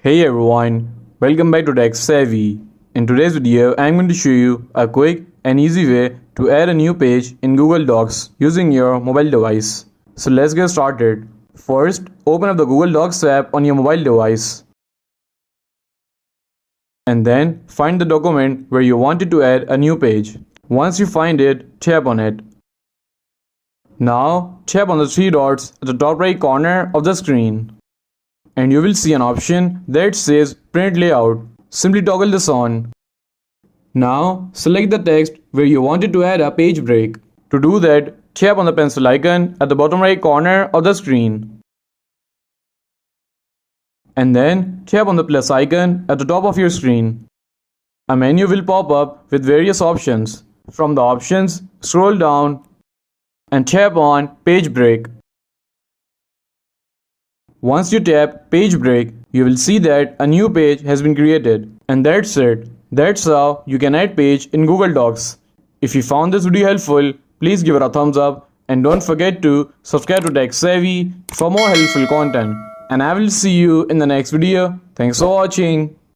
Hey everyone, welcome back to Tech Savvy. In today's video, I'm going to show you a quick and easy way to add a new page in Google Docs using your mobile device. So let's get started. First, open up the Google Docs app on your mobile device. And then find the document where you wanted to add a new page. Once you find it, tap on it. Now, tap on the three dots at the top right corner of the screen. And you will see an option that says Print Layout. Simply toggle this on. Now, select the text where you wanted to add a page break. To do that, tap on the pencil icon at the bottom right corner of the screen. And then tap on the plus icon at the top of your screen. A menu will pop up with various options. From the options, scroll down and tap on Page Break. Once you tap Page Break, you will see that a new page has been created. And that's it. That's how you can add page in Google Docs. If you found this video helpful, please give it a thumbs up and don't forget to subscribe to Tech Savvy for more helpful content. And I will see you in the next video. Thanks for watching.